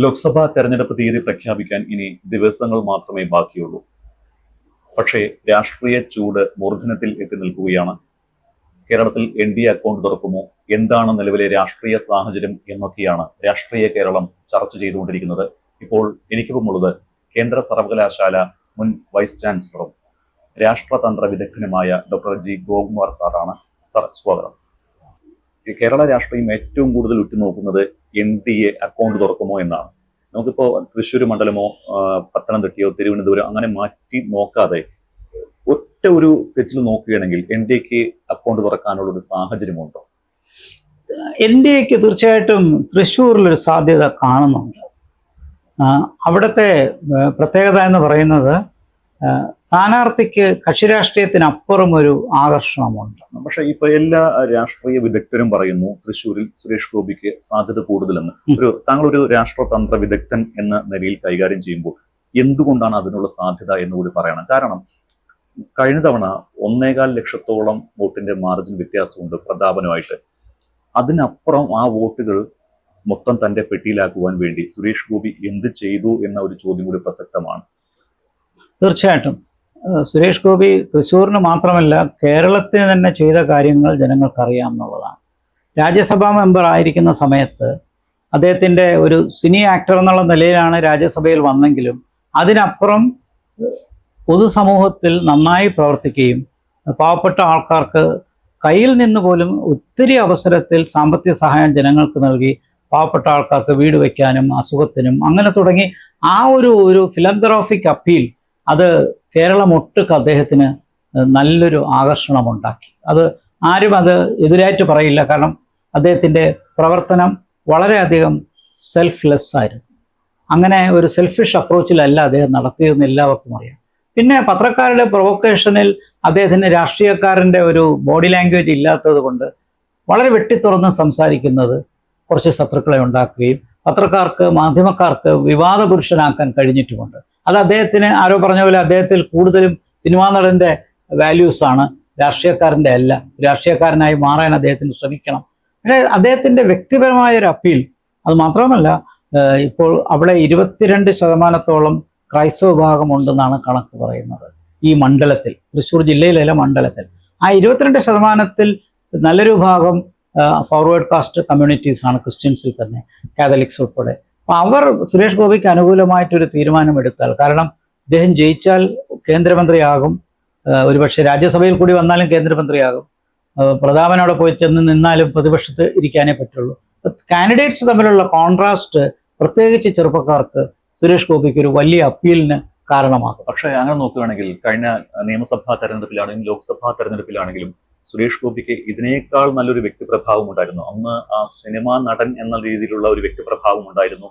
ലോക്സഭാ തെരഞ്ഞെടുപ്പ് തീയതി പ്രഖ്യാപിക്കാൻ ഇനി ദിവസങ്ങൾ മാത്രമേ ബാക്കിയുള്ളൂ. പക്ഷേ രാഷ്ട്രീയ ചൂട് മൂർധന്യത്തിൽ എത്തി നിൽക്കുകയാണ്. കേരളത്തിൽ NDA അക്കൗണ്ട് തുറക്കുമോ, എന്താണ് നിലവിലെ രാഷ്ട്രീയ സാഹചര്യം എന്നൊക്കെയാണ് രാഷ്ട്രീയ കേരളം ചർച്ച ചെയ്തുകൊണ്ടിരിക്കുന്നത്. ഇപ്പോൾ എനിക്കൊപ്പമുള്ളത് കേന്ദ്ര സർവകലാശാല മുൻ വൈസ് ചാൻസലറും രാഷ്ട്രതന്ത്ര വിദഗ്ധനുമായ ഡോക്ടർ ജി ഗോകുമാർ സാറാണ്. സാർ, സ്വാഗതം. കേരള രാഷ്ട്രീയം ഏറ്റവും കൂടുതൽ ഉറ്റുനോക്കുന്നത് NDA അക്കൗണ്ട് തുറക്കുമോ എന്നാണ്. നമുക്കിപ്പോ തൃശ്ശൂർ മണ്ഡലമോ പത്തനംതിട്ടയോ തിരുവനന്തപുരം അങ്ങനെ മാറ്റി നോക്കാതെ ഒറ്റ ഒരു സ്കെച്ചിൽ നോക്കുകയാണെങ്കിൽ NDAക്ക് അക്കൗണ്ട് തുറക്കാനുള്ള ഒരു സാഹചര്യമുണ്ടോ? NDAക്ക് തീർച്ചയായിട്ടും തൃശ്ശൂരിലൊരു സാധ്യത കാണുന്നുണ്ട്. അവിടുത്തെ പ്രത്യേകത എന്ന് പറയുന്നത് സ്ഥാനാർത്ഥിക്ക് കക്ഷി രാഷ്ട്രീയത്തിനപ്പുറം ഒരു ആകർഷണമുണ്ട്. പക്ഷെ ഇപ്പൊ എല്ലാ രാഷ്ട്രീയ വിദഗ്ധരും പറയുന്നു തൃശ്ശൂരിൽ സുരേഷ് ഗോപിക്ക് സാധ്യത കൂടുതലെന്ന്. താങ്കളൊരു രാഷ്ട്രതന്ത്ര വിദഗ്ധൻ എന്ന നിലയിൽ കൈകാര്യം ചെയ്യുമ്പോൾ എന്തുകൊണ്ടാണ് അതിനുള്ള സാധ്യത എന്നുകൂടി പറയണം. കാരണം കഴിഞ്ഞ തവണ 1.25 ലക്ഷത്തോളം വോട്ടിന്റെ മാർജിൻ വ്യത്യാസമുണ്ട് പ്രതാപനുമായിട്ട്. അതിനപ്പുറം ആ വോട്ടുകൾ മൊത്തം തന്റെ പെട്ടിയിലാക്കുവാൻ വേണ്ടി സുരേഷ് ഗോപി എന്ത് ചെയ്തു എന്ന ഒരു ചോദ്യം കൂടി പ്രസക്തമാണ്. തീർച്ചയായിട്ടും സുരേഷ് ഗോപി തൃശ്ശൂരിന് മാത്രമല്ല കേരളത്തിന് തന്നെ ചെയ്ത കാര്യങ്ങൾ ജനങ്ങൾക്കറിയാം എന്നുള്ളതാണ്. രാജ്യസഭാ മെമ്പർ ആയിരിക്കുന്ന സമയത്ത് അദ്ദേഹത്തിൻ്റെ ഒരു സിനി ആക്ടർ എന്നുള്ള നിലയിലാണ് രാജ്യസഭയിൽ വന്നെങ്കിലും അതിനപ്പുറം പൊതുസമൂഹത്തിൽ നന്നായി പ്രവർത്തിക്കുകയും പാവപ്പെട്ട ആൾക്കാർക്ക് കയ്യിൽ നിന്ന് പോലും ഒത്തിരി അവസരത്തിൽ സാമ്പത്തിക സഹായം ജനങ്ങൾക്ക് നൽകി പാവപ്പെട്ട ആൾക്കാർക്ക് വീട് വയ്ക്കാനും അസുഖത്തിനും അങ്ങനെ തുടങ്ങി ആ ഒരു ഫിലന്തറോഫിക് അപ്പീൽ അത് കേരളം ഒട്ടുക്ക് അദ്ദേഹത്തിന് നല്ലൊരു ആകർഷണമുണ്ടാക്കി. ആരും അത് എതിരായിട്ട് പറയില്ല. കാരണം അദ്ദേഹത്തിൻ്റെ പ്രവർത്തനം വളരെയധികം സെൽഫ്ലെസ് ആയിരുന്നു. അങ്ങനെ ഒരു സെൽഫിഷ് അപ്രോച്ചിലല്ല അദ്ദേഹം നടത്തിയതെന്ന് എല്ലാവർക്കും അറിയാം. പിന്നെ പത്രക്കാരുടെ പ്രൊവക്കേഷനിൽ അദ്ദേഹത്തിന് രാഷ്ട്രീയക്കാരൻ്റെ ഒരു ബോഡി ലാംഗ്വേജ് ഇല്ലാത്തത് കൊണ്ട് വളരെ വെട്ടിത്തുറന്ന് സംസാരിക്കുന്നത് കുറച്ച് ശത്രുക്കളെ ഉണ്ടാക്കുകയും പത്രക്കാർക്ക് മാധ്യമക്കാർക്ക് വിവാദ പുരുഷനാക്കാൻ കഴിഞ്ഞിട്ടുമുണ്ട്. അത് അദ്ദേഹത്തിന് ആരോ പറഞ്ഞ പോലെ അദ്ദേഹത്തിൽ കൂടുതലും സിനിമാ നടൻ്റെ വാല്യൂസാണ്, രാഷ്ട്രീയക്കാരൻ്റെ അല്ല. രാഷ്ട്രീയക്കാരനായി മാറാൻ അദ്ദേഹത്തിന് ശ്രമിക്കണം. പക്ഷേ അദ്ദേഹത്തിൻ്റെ വ്യക്തിപരമായ ഒരു അപ്പീൽ അത് മാത്രമല്ല, ഇപ്പോൾ അവിടെ 22% ക്രൈസ്തവ വിഭാഗം ഉണ്ടെന്നാണ് കണക്ക് പറയുന്നത് ഈ മണ്ഡലത്തിൽ, തൃശ്ശൂർ ജില്ലയിലല്ല മണ്ഡലത്തിൽ. ആ 22% നല്ലൊരു ഭാഗം ഫോർവേഡ് കാസ്റ്റ് കമ്മ്യൂണിറ്റീസ് ആണ്, ക്രിസ്ത്യൻസിൽ തന്നെ, കാതലിക്സ് ഉൾപ്പെടെ. അപ്പം അവർ സുരേഷ് ഗോപിക്ക് അനുകൂലമായിട്ടൊരു തീരുമാനമെടുത്താൽ, കാരണം അദ്ദേഹം ജയിച്ചാൽ കേന്ദ്രമന്ത്രിയാകും, ഒരുപക്ഷെ രാജ്യസഭയിൽ കൂടി വന്നാലും കേന്ദ്രമന്ത്രിയാകും, പ്രതാപനോടെ പോയി ചെന്ന് നിന്നാലും പ്രതിപക്ഷത്ത് ഇരിക്കാനേ പറ്റുള്ളൂ. കാൻഡിഡേറ്റ്സ് തമ്മിലുള്ള കോൺട്രാസ്റ്റ് പ്രത്യേകിച്ച് ചെറുപ്പക്കാർക്ക് സുരേഷ് ഗോപിക്ക് ഒരു വലിയ അപ്പീലിന് കാരണമാകും. പക്ഷേ അങ്ങനെ നോക്കുകയാണെങ്കിൽ കഴിഞ്ഞ നിയമസഭാ തെരഞ്ഞെടുപ്പിലാണെങ്കിലും ലോക്സഭാ തെരഞ്ഞെടുപ്പിലാണെങ്കിലും സുരേഷ് ഗോപിക്ക് ഇതിനേക്കാൾ നല്ലൊരു വ്യക്തിപ്രഭാവം ഉണ്ടായിരുന്നു. അന്ന് ആ സിനിമാ നടൻ എന്ന രീതിയിലുള്ള ഒരു വ്യക്തിപ്രഭാവം ഉണ്ടായിരുന്നു,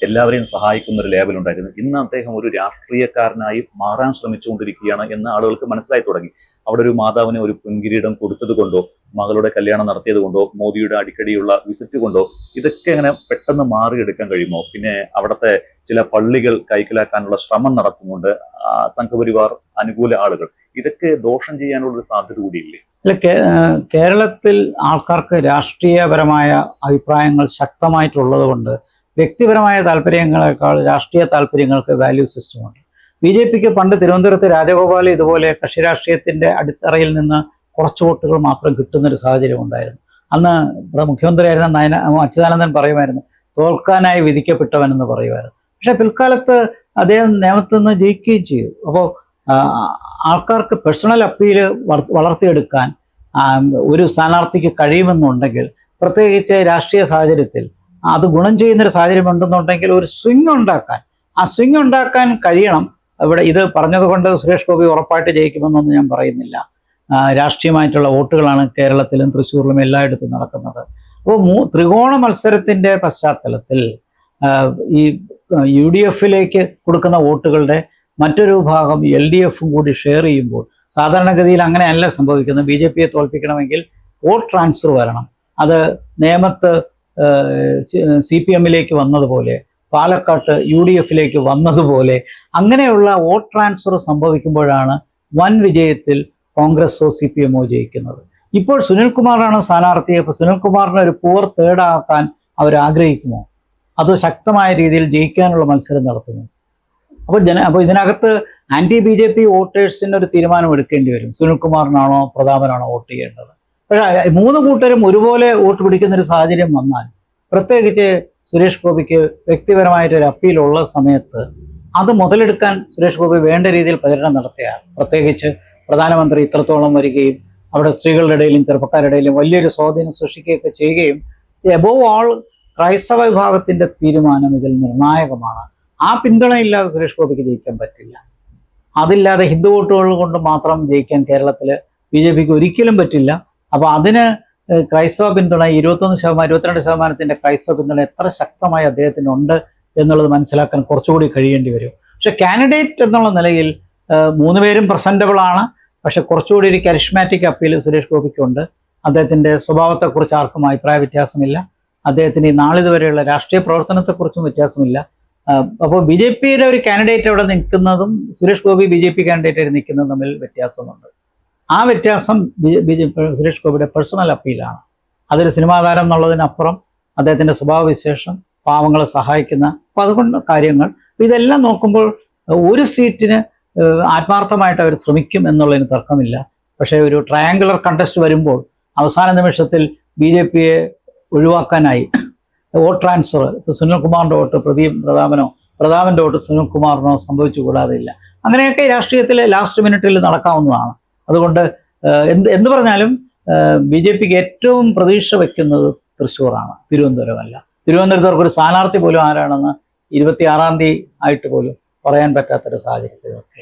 എല്ലാവരെയും സഹായിക്കുന്ന ഒരു ലേബൽ ഉണ്ടായിരുന്നു. ഇന്ന് അദ്ദേഹം ഒരു രാഷ്ട്രീയക്കാരനായി മാറാൻ ശ്രമിച്ചുകൊണ്ടിരിക്കുകയാണ് എന്ന് ആളുകൾക്ക് മനസ്സിലായി തുടങ്ങി. അവിടെ ഒരു മാതാവിന് ഒരു പൊൻകിരീടം കൊടുത്തത് കൊണ്ടോ, മകളുടെ കല്യാണം നടത്തിയത് കൊണ്ടോ, മോദിയുടെ അടിക്കടിയുള്ള വിസിറ്റ് കൊണ്ടോ ഇതൊക്കെ ഇങ്ങനെ പെട്ടെന്ന് മാറിയെടുക്കാൻ കഴിയുമോ? പിന്നെ അവിടുത്തെ ചില പള്ളികൾ കൈക്കലാക്കാനുള്ള ശ്രമം നടത്തുന്നുണ്ട് സംഘപരിവാർ അനുകൂല ആളുകൾ. ഇതൊക്കെ ദോഷം ചെയ്യാനുള്ള ഒരു സാധ്യത കൂടിയില്ലേ? അല്ല, കേരളത്തിൽ ആൾക്കാർക്ക് രാഷ്ട്രീയപരമായ അഭിപ്രായങ്ങൾ ശക്തമായിട്ടുള്ളത് കൊണ്ട് വ്യക്തിപരമായ താല്പര്യങ്ങളെക്കാൾ രാഷ്ട്രീയ താല്പര്യങ്ങൾക്ക് വാല്യൂ സിസ്റ്റമുണ്ട്. BJPക്ക് പണ്ട് തിരുവനന്തപുരത്ത് രാജഗോപാൽ ഇതുപോലെ കക്ഷി രാഷ്ട്രീയത്തിൻ്റെ അടിത്തറയിൽ നിന്ന് കുറച്ച് വോട്ടുകൾ മാത്രം കിട്ടുന്നൊരു സാഹചര്യം ഉണ്ടായിരുന്നു. അന്ന് ഇവിടെ മുഖ്യമന്ത്രിയായിരുന്ന അച്യുതാനന്ദൻ പറയുമായിരുന്നു തോൽക്കാനായി വിധിക്കപ്പെട്ടവനെന്ന് പറയുമായിരുന്നു. പക്ഷെ പിൽക്കാലത്ത് അദ്ദേഹം നിയമത്തിൽ നിന്ന് ജയിക്കുകയും ചെയ്തു. അപ്പോൾ ആൾക്കാർക്ക് പേഴ്സണൽ അപ്പീല് വളർത്തിയെടുക്കാൻ ഒരു സ്ഥാനാർത്ഥിക്ക് കഴിയുമെന്നുണ്ടെങ്കിൽ, പ്രത്യേകിച്ച് രാഷ്ട്രീയ സാഹചര്യത്തിൽ അത് ഗുണം ചെയ്യുന്നൊരു സാഹചര്യം ഉണ്ടെന്നുണ്ടെങ്കിൽ ഒരു സ്വിങ് ഉണ്ടാക്കാൻ കഴിയണം. ഇവിടെ ഇത് പറഞ്ഞതുകൊണ്ട് സുരേഷ് ഗോപി ഉറപ്പായിട്ട് ജയിക്കുമെന്നൊന്നും ഞാൻ പറയുന്നില്ല. രാഷ്ട്രീയമായിട്ടുള്ള വോട്ടുകളാണ് കേരളത്തിലും തൃശ്ശൂരിലും എല്ലായിടത്തും നടക്കുന്നത്. അപ്പോൾ ത്രികോണ മത്സരത്തിൻ്റെ പശ്ചാത്തലത്തിൽ ഈ UDFിലേക്ക് കൊടുക്കുന്ന വോട്ടുകളുടെ മറ്റൊരു ഭാഗം LDFും കൂടി ഷെയർ ചെയ്യുമ്പോൾ സാധാരണഗതിയിൽ അങ്ങനെയല്ല സംഭവിക്കുന്നത്. BJPയെ തോൽപ്പിക്കണമെങ്കിൽ വോട്ട് ട്രാൻസ്ഫർ വരണം. അത് നേമത്ത് CPMലേക്ക് വന്നതുപോലെ, പാലക്കാട്ട് UDFിലേക്ക് വന്നതുപോലെ അങ്ങനെയുള്ള വോട്ട് ട്രാൻസ്ഫർ സംഭവിക്കുമ്പോഴാണ് വൻ വിജയത്തിൽ കോൺഗ്രസോ CPMോ ജയിക്കുന്നത്. ഇപ്പോൾ സുനിൽകുമാറാണ് സ്ഥാനാർത്ഥി. അപ്പോൾ സുനിൽകുമാറിനെ ഒരു പൂർ തേർഡ് ആക്കാൻ അവർ ആഗ്രഹിക്കുമോ? അത് ശക്തമായ രീതിയിൽ ജയിക്കാനുള്ള മത്സരം നടത്തുന്നു. അപ്പോൾ ഇതിനകത്ത് ആന്റി ബി ജെ പി വോട്ടേഴ്സിന് ഒരു തീരുമാനം എടുക്കേണ്ടി വരും. സുനിൽകുമാറിനാണോ പ്രതാപനാണോ വോട്ട് ചെയ്യേണ്ടത്? പക്ഷേ മൂന്ന് കൂട്ടരും ഒരുപോലെ വോട്ട് പിടിക്കുന്ന ഒരു സാഹചര്യം വന്നാൽ, പ്രത്യേകിച്ച് സുരേഷ് ഗോപിക്ക് വ്യക്തിപരമായിട്ടൊരു അപ്പീൽ ഉള്ള സമയത്ത് അത് മുതലെടുക്കാൻ സുരേഷ് ഗോപി വേണ്ട രീതിയിൽ പ്രചരണം നടത്തിയാൽ, പ്രത്യേകിച്ച് പ്രധാനമന്ത്രി ഇത്രത്തോളം വരികയും അവിടെ സ്ത്രീകളുടെ ഇടയിലും ചെറുപ്പക്കാരുടെ ഇടയിലും വലിയൊരു സ്വാധീനം സൃഷ്ടിക്കുകയൊക്കെ ചെയ്യുകയും, എബോവ് ഓൾ ക്രൈസ്തവ വിഭാഗത്തിന്റെ തീരുമാനം ഇതിൽ നിർണായകമാണ്. ആ പിന്തുണയില്ലാതെ സുരേഷ് ഗോപിക്ക് ജയിക്കാൻ പറ്റില്ല. അതില്ലാതെ ഹിന്ദു വോട്ടുകൾ കൊണ്ട് മാത്രം ജയിക്കാൻ കേരളത്തിൽ ബി ജെ പിക്ക് ഒരിക്കലും പറ്റില്ല. അപ്പോൾ അതിന് ക്രൈസ്തവ പിന്തുണ 22% ക്രൈസ്തവ പിന്തുണ എത്ര ശക്തമായി അദ്ദേഹത്തിനുണ്ട് എന്നുള്ളത് മനസ്സിലാക്കാൻ കുറച്ചുകൂടി കഴിയേണ്ടി വരും. പക്ഷെ കാൻഡിഡേറ്റ് എന്നുള്ള നിലയിൽ 3 പേരും പ്രസന്റബിൾ ആണ്. പക്ഷെ കുറച്ചുകൂടി ഒരു കരിഷ്മാറ്റിക് അപ്പീൽ സുരേഷ് ഗോപിക്കുണ്ട്. അദ്ദേഹത്തിന്റെ സ്വഭാവത്തെക്കുറിച്ച് ആർക്കും അഭിപ്രായ വ്യത്യാസമില്ല. അദ്ദേഹത്തിന് ഈ നാളിതുവരെയുള്ള രാഷ്ട്രീയ പ്രവർത്തനത്തെക്കുറിച്ചും വ്യത്യാസമില്ല. അപ്പോൾ ബി ജെ പിയുടെ ഒരു കാൻഡിഡേറ്റ് അവിടെ നിൽക്കുന്നതും Suresh Gopi B J P candidate നിൽക്കുന്നതും തമ്മിൽ വ്യത്യാസമുണ്ട്. ആ വ്യത്യാസം സുരേഷ് ഗോപിയുടെ പേഴ്സണൽ അപ്പീലാണ്. അതൊരു സിനിമാ താരം എന്നുള്ളതിനപ്പുറം അദ്ദേഹത്തിന്റെ സ്വഭാവവിശേഷം, പാവങ്ങളെ സഹായിക്കുന്ന, അപ്പോൾ അതുകൊണ്ട് കാര്യങ്ങൾ ഇതെല്ലാം നോക്കുമ്പോൾ ഒരു സീറ്റിന് ആത്മാർത്ഥമായിട്ട് അവർ ശ്രമിക്കും എന്നുള്ളതിന് തർക്കമില്ല. പക്ഷേ ഒരു ട്രയാങ്കുലർ കണ്ടസ്റ്റ് വരുമ്പോൾ അവസാന നിമിഷത്തിൽ ബി ജെ പിയെ ഒഴിവാക്കാനായി വോട്ട് ട്രാൻസ്ഫർ, ഇപ്പോൾ സുനിൽകുമാറിൻ്റെ വോട്ട് പ്രതാപൻ്റെ വോട്ട് സുനിൽകുമാറിനോ സംഭവിച്ചു കൂടാതെയില്ല. അങ്ങനെയൊക്കെ രാഷ്ട്രീയത്തിൽ ലാസ്റ്റ് മിനിറ്റിൽ നടക്കാവുന്നതാണ്. അതുകൊണ്ട് എന്ത് പറഞ്ഞാലും ബി ജെ പിക്ക് ഏറ്റവും പ്രതീക്ഷ വയ്ക്കുന്നത് തൃശ്ശൂറാണ്, തിരുവനന്തപുരമല്ല. തിരുവനന്തപുരത്ത് ഒരു സ്ഥാനാർത്ഥി പോലും ആരാണെന്ന് 26-ാം തീയതി ആയിട്ട് പോലും പറയാൻ പറ്റാത്തൊരു സാഹചര്യത്തിലൊക്കെ